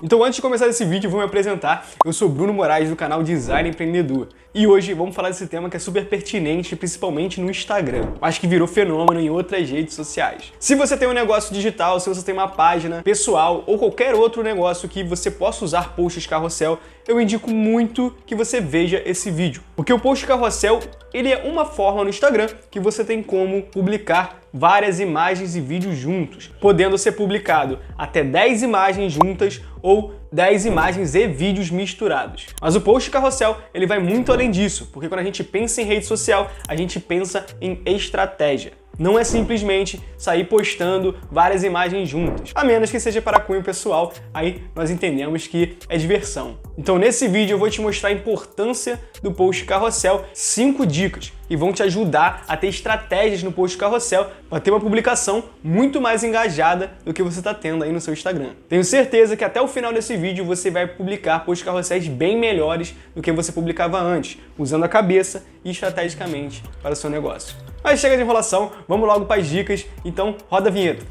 Então antes de começar esse vídeo, eu vou me apresentar. Eu sou Bruno Moraes do canal Design Empreendedor. E hoje vamos falar desse tema que é super pertinente, principalmente no Instagram. Acho que virou fenômeno em outras redes sociais. Se você tem um negócio digital, se você tem uma página pessoal ou qualquer outro negócio que você possa usar posts carrossel, eu indico muito que você veja esse vídeo. Porque o post carrossel, ele é uma forma no Instagram que você tem como publicar várias imagens e vídeos juntos, podendo ser publicado até 10 imagens juntas ou 10 imagens e vídeos misturados. Mas o post carrossel, ele vai muito além disso, porque quando a gente pensa em rede social, a gente pensa em estratégia. Não é simplesmente sair postando várias imagens juntas, a menos que seja para cunho pessoal, aí nós entendemos que é diversão. Então nesse vídeo eu vou te mostrar a importância do post carrossel, 5 dicas que vão te ajudar a ter estratégias no post carrossel para ter uma publicação muito mais engajada do que você está tendo aí no seu Instagram. Tenho certeza que até o final desse vídeo você vai publicar post carrosséis bem melhores do que você publicava antes, usando a cabeça e estrategicamente para o seu negócio. Mas chega de enrolação, vamos logo para as dicas, então roda a vinheta.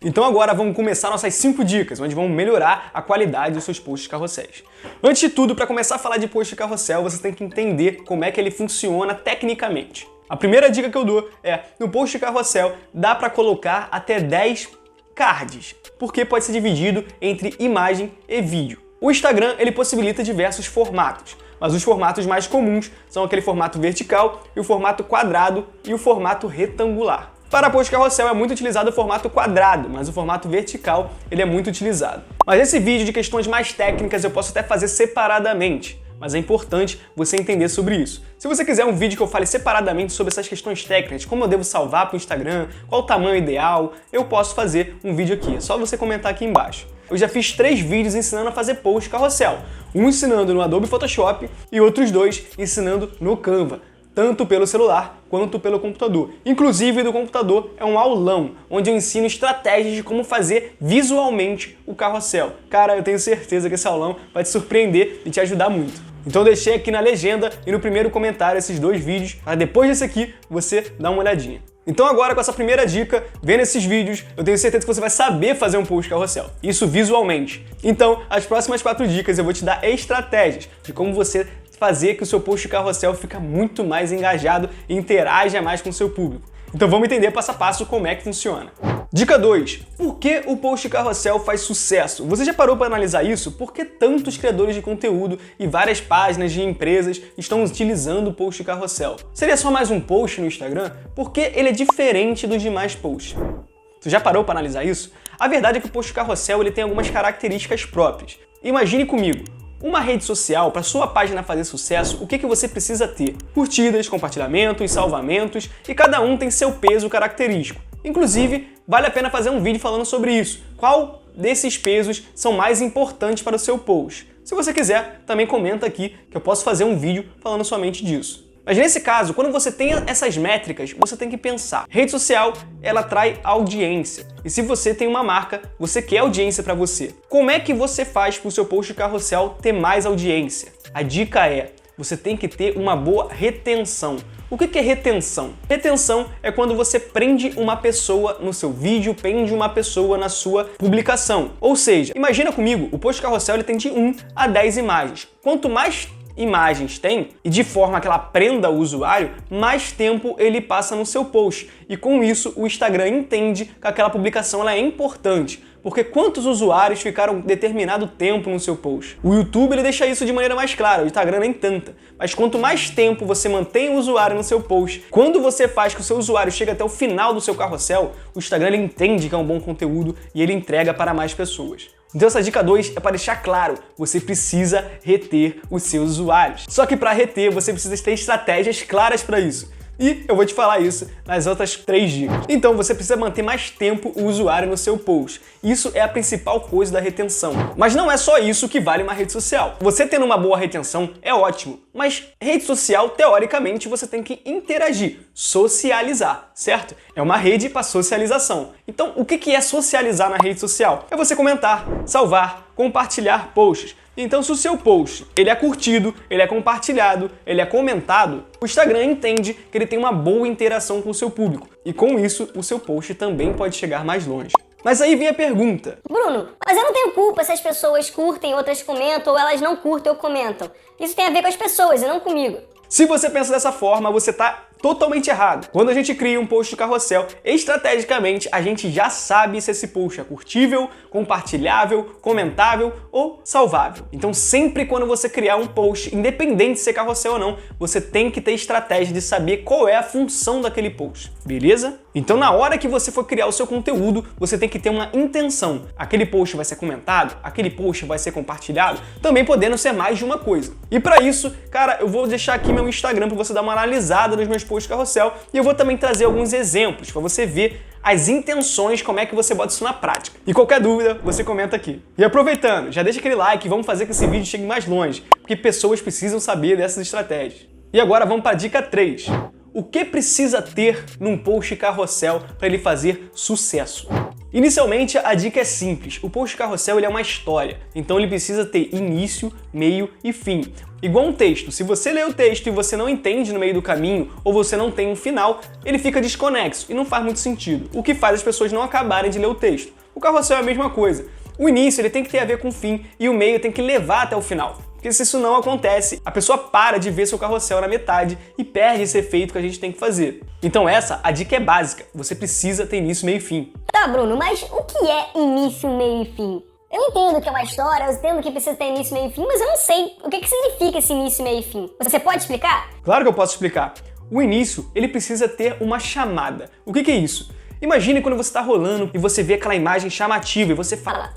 Então agora vamos começar nossas 5 dicas, onde vamos melhorar a qualidade dos seus posts carrosséis. Antes de tudo, para começar a falar de post carrossel, você tem que entender como é que ele funciona tecnicamente. A primeira dica que eu dou é, no post carrossel, dá para colocar até 10 cards, porque pode ser dividido entre imagem e vídeo. O Instagram, ele possibilita diversos formatos, mas os formatos mais comuns são aquele formato vertical, e o formato quadrado e o formato retangular. Para post carrossel é muito utilizado o formato quadrado, mas o formato vertical ele é muito utilizado. Mas esse vídeo de questões mais técnicas eu posso até fazer separadamente, mas é importante você entender sobre isso. Se você quiser um vídeo que eu fale separadamente sobre essas questões técnicas, como eu devo salvar para o Instagram, qual o tamanho ideal, eu posso fazer um vídeo aqui, é só você comentar aqui embaixo. Eu já fiz 3 vídeos ensinando a fazer post carrossel, um ensinando no Adobe Photoshop e outros 2 ensinando no Canva, tanto pelo celular quanto pelo computador. Inclusive, do computador é um aulão, onde eu ensino estratégias de como fazer visualmente o carrossel. Cara, eu tenho certeza que esse aulão vai te surpreender e te ajudar muito. Então eu deixei aqui na legenda e no primeiro comentário esses 2 vídeos, para depois desse aqui você dar uma olhadinha. Então agora, com essa primeira dica, vendo esses vídeos, eu tenho certeza que você vai saber fazer um post carrossel, isso visualmente. Então, as próximas 4 dicas eu vou te dar estratégias de como você fazer que o seu post carrossel fique muito mais engajado e interaja mais com o seu público. Então vamos entender passo a passo como é que funciona. Dica 2. Por que o post carrossel faz sucesso? Você já parou para analisar isso? Por que tantos criadores de conteúdo e várias páginas de empresas estão utilizando o post carrossel? Seria só mais um post no Instagram? Por que ele é diferente dos demais posts? Você já parou para analisar isso? A verdade é que o post carrossel ele tem algumas características próprias. Imagine comigo. Uma rede social, para sua página fazer sucesso, o que você precisa ter? Curtidas, compartilhamentos, salvamentos, e cada um tem seu peso característico. Inclusive, vale a pena fazer um vídeo falando sobre isso. Qual desses pesos são mais importantes para o seu post? Se você quiser, também comenta aqui que eu posso fazer um vídeo falando somente disso. Mas nesse caso, quando você tem essas métricas, você tem que pensar. Rede social, ela atrai audiência. E se você tem uma marca, você quer audiência para você. Como é que você faz para o seu post carrossel ter mais audiência? A dica é, você tem que ter uma boa retenção. O que é retenção? Retenção é quando você prende uma pessoa no seu vídeo, prende uma pessoa na sua publicação. Ou seja, imagina comigo, o post carrossel ele tem de 1 a 10 imagens. Quanto mais imagens tem e de forma que ela prenda o usuário, mais tempo ele passa no seu post. E com isso o Instagram entende que aquela publicação ela é importante. Porque quantos usuários ficaram determinado tempo no seu post? O YouTube ele deixa isso de maneira mais clara, o Instagram nem tanta. Mas quanto mais tempo você mantém o usuário no seu post, quando você faz que o seu usuário chegue até o final do seu carrossel, o Instagram ele entende que é um bom conteúdo e ele entrega para mais pessoas. Então essa dica 2 é para deixar claro, você precisa reter os seus usuários. Só que para reter, você precisa ter estratégias claras para isso. E eu vou te falar isso nas outras 3 dicas. Então você precisa manter mais tempo o usuário no seu post. Isso é a principal coisa da retenção. Mas não é só isso que vale uma rede social. Você tendo uma boa retenção é ótimo, mas rede social, teoricamente, você tem que interagir, socializar, certo? É uma rede para socialização. Então, o que é socializar na rede social? É você comentar, salvar, compartilhar posts. Então, se o seu post ele é curtido, ele é compartilhado, ele é comentado, o Instagram entende que ele tem uma boa interação com o seu público. E com isso, o seu post também pode chegar mais longe. Mas aí vem a pergunta. Bruno, mas eu não tenho culpa se as pessoas curtem, outras comentam, ou elas não curtem ou comentam. Isso tem a ver com as pessoas e não comigo. Se você pensa dessa forma, você está totalmente errado. Quando a gente cria um post de carrossel, estrategicamente a gente já sabe se esse post é curtível, compartilhável, comentável ou salvável. Então sempre quando você criar um post, independente de ser carrossel ou não, você tem que ter estratégia de saber qual é a função daquele post, beleza? Então na hora que você for criar o seu conteúdo, você tem que ter uma intenção. Aquele post vai ser comentado, aquele post vai ser compartilhado, também podendo ser mais de uma coisa. E para isso, cara, eu vou deixar aqui meu Instagram para você dar uma analisada nos meus posts carrossel e eu vou também trazer alguns exemplos para você ver as intenções, como é que você bota isso na prática. E qualquer dúvida, você comenta aqui. E aproveitando, já deixa aquele like e vamos fazer que esse vídeo chegue mais longe, porque pessoas precisam saber dessas estratégias. E agora vamos para a dica 3. O que precisa ter num post carrossel para ele fazer sucesso? Inicialmente, a dica é simples. O post carrossel ele é uma história, então ele precisa ter início, meio e fim. Igual um texto, se você lê o texto e você não entende no meio do caminho, ou você não tem um final, ele fica desconexo e não faz muito sentido, o que faz as pessoas não acabarem de ler o texto. O carrossel é a mesma coisa. O início ele tem que ter a ver com o fim e o meio tem que levar até o final. Porque se isso não acontece, a pessoa para de ver seu carrossel na metade e perde esse efeito que a gente tem que fazer. Então a dica é básica, você precisa ter início, meio e fim. Tá, Bruno, mas o que é início, meio e fim? Eu entendo que é uma história, eu entendo que precisa ter início, meio e fim, mas eu não sei o que significa esse início, meio e fim. Você pode explicar? Claro que eu posso explicar. O início, ele precisa ter uma chamada. O que é isso? Imagine quando você está rolando e você vê aquela imagem chamativa e você fala: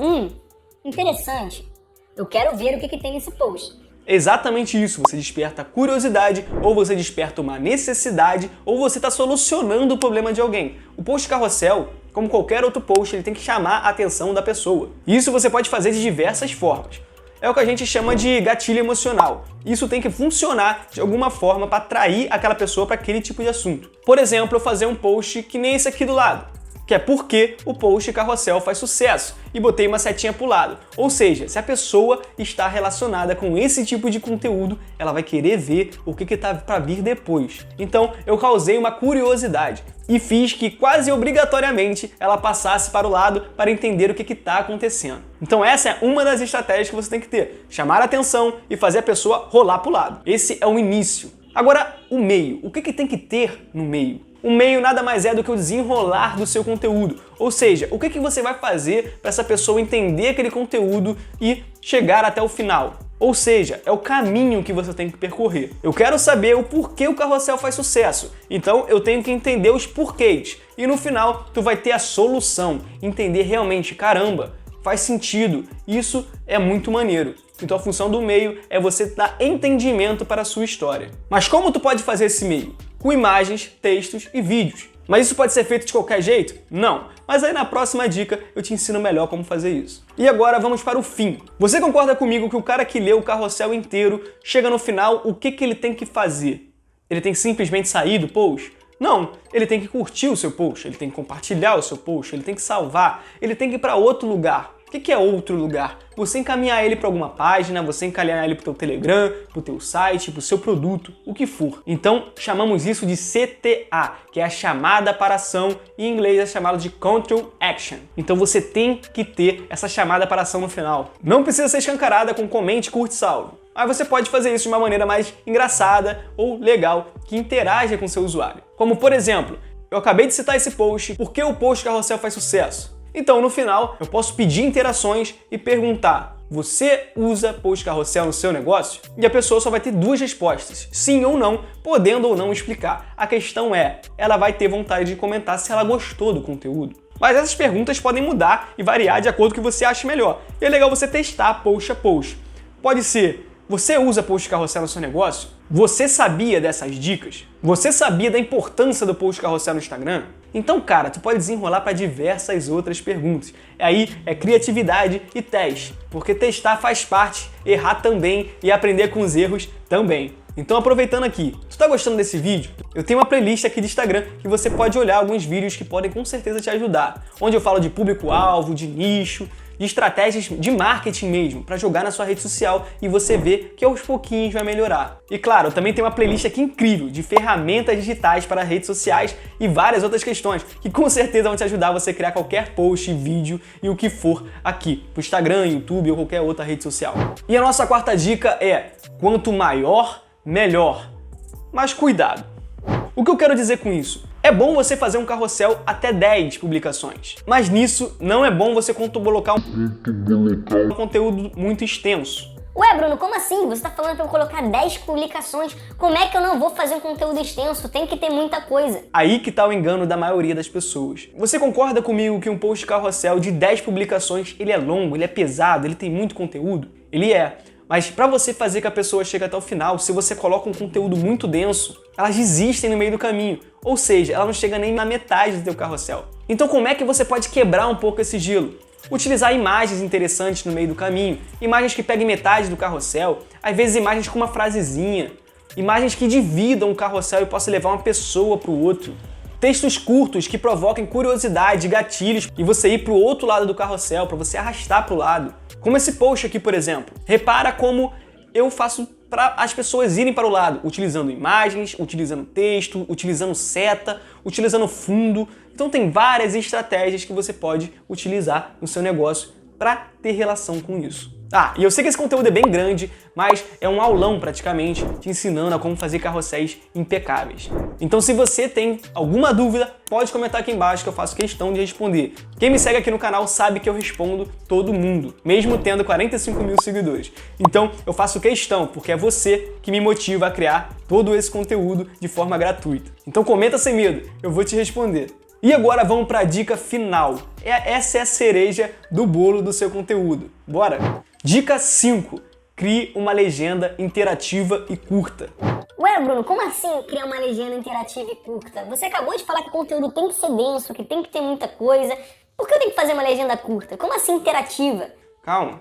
interessante. Eu quero ver o que tem nesse post. Exatamente isso, você desperta curiosidade, ou você desperta uma necessidade, ou você está solucionando o problema de alguém. O post carrossel, como qualquer outro post, ele tem que chamar a atenção da pessoa. Isso você pode fazer de diversas formas. É o que a gente chama de gatilho emocional. Isso tem que funcionar de alguma forma para atrair aquela pessoa para aquele tipo de assunto. Por exemplo, eu fazer um post que nem esse aqui do lado, que é porque o post carrossel faz sucesso, e botei uma setinha pro lado. Ou seja, se a pessoa está relacionada com esse tipo de conteúdo, ela vai querer ver o que tá para vir depois. Então, eu causei uma curiosidade e fiz que quase obrigatoriamente ela passasse para o lado para entender o que está acontecendo. Então essa é uma das estratégias que você tem que ter, chamar a atenção e fazer a pessoa rolar pro lado. Esse é o início. Agora, o meio. O que tem que ter no meio? O meio nada mais é do que o desenrolar do seu conteúdo. Ou seja, o que você vai fazer para essa pessoa entender aquele conteúdo e chegar até o final. Ou seja, é o caminho que você tem que percorrer. Eu quero saber o porquê o carrossel faz sucesso. Então eu tenho que entender os porquês. E no final, tu vai ter a solução. Entender realmente, caramba, faz sentido. Isso é muito maneiro. Então a função do meio é você dar entendimento para a sua história. Mas como tu pode fazer esse meio? Com imagens, textos e vídeos. Mas isso pode ser feito de qualquer jeito? Não. Mas aí na próxima dica eu te ensino melhor como fazer isso. E agora vamos para o fim. Você concorda comigo que o cara que lê o carrossel inteiro, chega no final, o que ele tem que fazer? Ele tem que simplesmente sair do post? Não, ele tem que curtir o seu post, ele tem que compartilhar o seu post, ele tem que salvar, ele tem que ir para outro lugar. O que é outro lugar? Você encaminhar ele para alguma página, você encaminhar ele para o teu Telegram, para o teu site, para o seu produto, o que for. Então, chamamos isso de CTA, que é a chamada para ação, em inglês é chamado de Call to Action. Então você tem que ter essa chamada para ação no final. Não precisa ser escancarada com comente, curte, salve. Mas você pode fazer isso de uma maneira mais engraçada ou legal, que interaja com o seu usuário. Como por exemplo, eu acabei de citar esse post, por que o post carrossel faz sucesso? Então, no final, eu posso pedir interações e perguntar: você usa post carrossel no seu negócio? E a pessoa só vai ter duas respostas, sim ou não, podendo ou não explicar. A questão é, ela vai ter vontade de comentar se ela gostou do conteúdo. Mas essas perguntas podem mudar e variar de acordo com o que você acha melhor. E é legal você testar post a post. Pode ser: você usa post carrossel no seu negócio? Você sabia dessas dicas? Você sabia da importância do post carrossel no Instagram? Então, cara, tu pode desenrolar para diversas outras perguntas. Aí é criatividade e teste, porque testar faz parte, errar também e aprender com os erros também. Então, aproveitando aqui, tu tá gostando desse vídeo? Eu tenho uma playlist aqui de Instagram que você pode olhar alguns vídeos que podem com certeza te ajudar, onde eu falo de público-alvo, de nicho, de estratégias de marketing mesmo, para jogar na sua rede social e você ver que aos pouquinhos vai melhorar. E claro, eu também tenho uma playlist aqui incrível de ferramentas digitais para redes sociais e várias outras questões que com certeza vão te ajudar a você criar qualquer post, vídeo e o que for aqui, pro Instagram, YouTube ou qualquer outra rede social. E a nossa quarta dica é: quanto maior, melhor. Mas cuidado. O que eu quero dizer com isso? É bom você fazer um carrossel até 10 publicações, mas nisso não é bom você colocar um conteúdo muito extenso. Ué, Bruno, como assim? Você tá falando pra eu colocar 10 publicações? Como é que eu não vou fazer um conteúdo extenso? Tem que ter muita coisa. Aí que tá o engano da maioria das pessoas. Você concorda comigo que um post carrossel de 10 publicações, ele é longo, ele é pesado, ele tem muito conteúdo? Ele é. Mas para você fazer que a pessoa chegue até o final, se você coloca um conteúdo muito denso, elas desistem no meio do caminho. Ou seja, ela não chega nem na metade do teu carrossel. Então como é que você pode quebrar um pouco esse gelo? Utilizar imagens interessantes no meio do caminho, imagens que peguem metade do carrossel, às vezes imagens com uma frasezinha, imagens que dividam o carrossel e possam levar uma pessoa para o outro. Textos curtos que provoquem curiosidade, gatilhos e você ir para o outro lado do carrossel, para você arrastar para o lado. Como esse post aqui, por exemplo. Repara como eu faço para as pessoas irem para o lado, utilizando imagens, utilizando texto, utilizando seta, utilizando fundo. Então tem várias estratégias que você pode utilizar no seu negócio para ter relação com isso. E eu sei que esse conteúdo é bem grande, mas é um aulão praticamente, te ensinando a como fazer carrosséis impecáveis. Então se você tem alguma dúvida, pode comentar aqui embaixo que eu faço questão de responder. Quem me segue aqui no canal sabe que eu respondo todo mundo, mesmo tendo 45 mil seguidores. Então eu faço questão, porque é você que me motiva a criar todo esse conteúdo de forma gratuita. Então comenta sem medo, eu vou te responder. E agora vamos para a dica final. Essa é a cereja do bolo do seu conteúdo. Bora? Dica 5. Crie uma legenda interativa e curta. Ué, Bruno, como assim criar uma legenda interativa e curta? Você acabou de falar que o conteúdo tem que ser denso, que tem que ter muita coisa. Por que eu tenho que fazer uma legenda curta? Como assim interativa? Calma,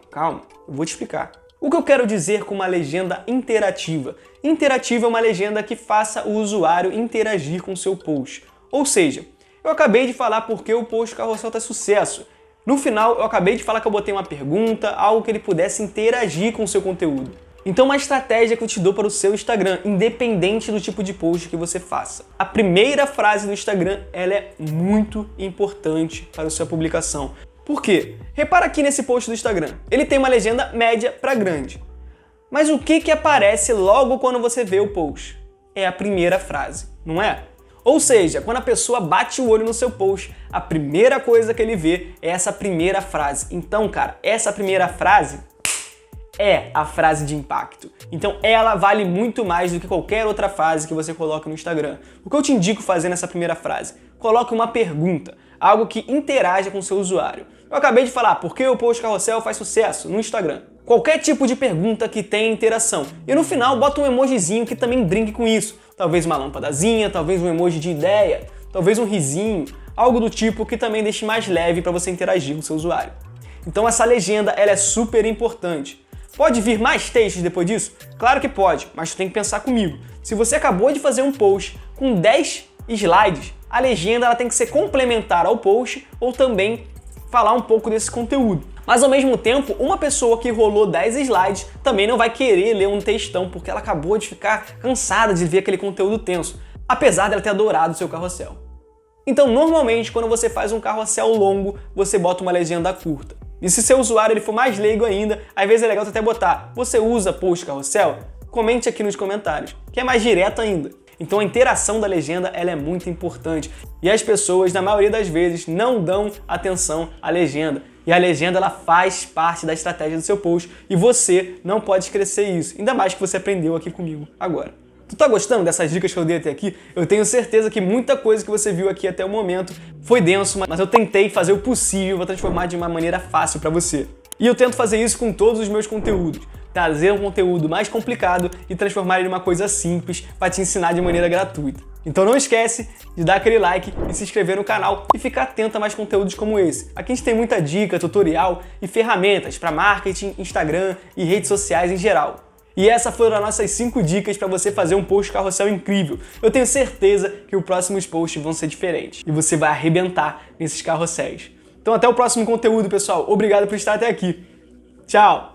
eu vou te explicar. O que eu quero dizer com uma legenda interativa? Interativa é uma legenda que faça o usuário interagir com o seu post. Ou seja, eu acabei de falar porque o post carrossel tá sucesso. No final, eu acabei de falar que eu botei uma pergunta, algo que ele pudesse interagir com o seu conteúdo. Então, uma estratégia que eu te dou para o seu Instagram, independente do tipo de post que você faça. A primeira frase do Instagram, ela é muito importante para a sua publicação. Por quê? Repara aqui nesse post do Instagram. Ele tem uma legenda média para grande. Mas o que aparece logo quando você vê o post? É a primeira frase, não é? Ou seja, quando a pessoa bate o olho no seu post, a primeira coisa que ele vê é essa primeira frase. Então, cara, essa primeira frase é a frase de impacto. Então, ela vale muito mais do que qualquer outra frase que você coloque no Instagram. O que eu te indico fazer nessa primeira frase? Coloque uma pergunta, algo que interaja com o seu usuário. Eu acabei de falar, por que o post carrossel faz sucesso no Instagram? Qualquer tipo de pergunta que tenha interação. E no final, bota um emojizinho que também brinque com isso. Talvez uma lâmpadazinha, talvez um emoji de ideia, talvez um risinho, algo do tipo que também deixe mais leve para você interagir com o seu usuário. Então essa legenda ela é super importante. Pode vir mais textos depois disso? Claro que pode, mas tu tem que pensar comigo. Se você acabou de fazer um post com 10 slides, a legenda ela tem que ser complementar ao post ou também falar um pouco desse conteúdo. Mas ao mesmo tempo, uma pessoa que rolou 10 slides também não vai querer ler um textão porque ela acabou de ficar cansada de ver aquele conteúdo tenso, apesar dela ter adorado o seu carrossel. Então, normalmente, quando você faz um carrossel longo, você bota uma legenda curta. E se seu usuário ele for mais leigo ainda, às vezes é legal até botar: você usa post carrossel? Comente aqui nos comentários, que é mais direto ainda. Então a interação da legenda ela é muito importante. E as pessoas, na maioria das vezes, não dão atenção à legenda. E a legenda ela faz parte da estratégia do seu post e você não pode esquecer isso, ainda mais que você aprendeu aqui comigo agora. Tu tá gostando dessas dicas que eu dei até aqui? Eu tenho certeza que muita coisa que você viu aqui até o momento foi denso, mas eu tentei fazer o possível para transformar de uma maneira fácil para você. E eu tento fazer isso com todos os meus conteúdos. Trazer um conteúdo mais complicado e transformar ele em uma coisa simples para te ensinar de maneira gratuita. Então não esquece de dar aquele like e se inscrever no canal e ficar atento a mais conteúdos como esse. Aqui a gente tem muita dica, tutorial e ferramentas para marketing, Instagram e redes sociais em geral. E essas foram as nossas 5 dicas para você fazer um post carrossel incrível. Eu tenho certeza que os próximos posts vão ser diferentes e você vai arrebentar nesses carrosséis. Então até o próximo conteúdo, pessoal. Obrigado por estar até aqui. Tchau!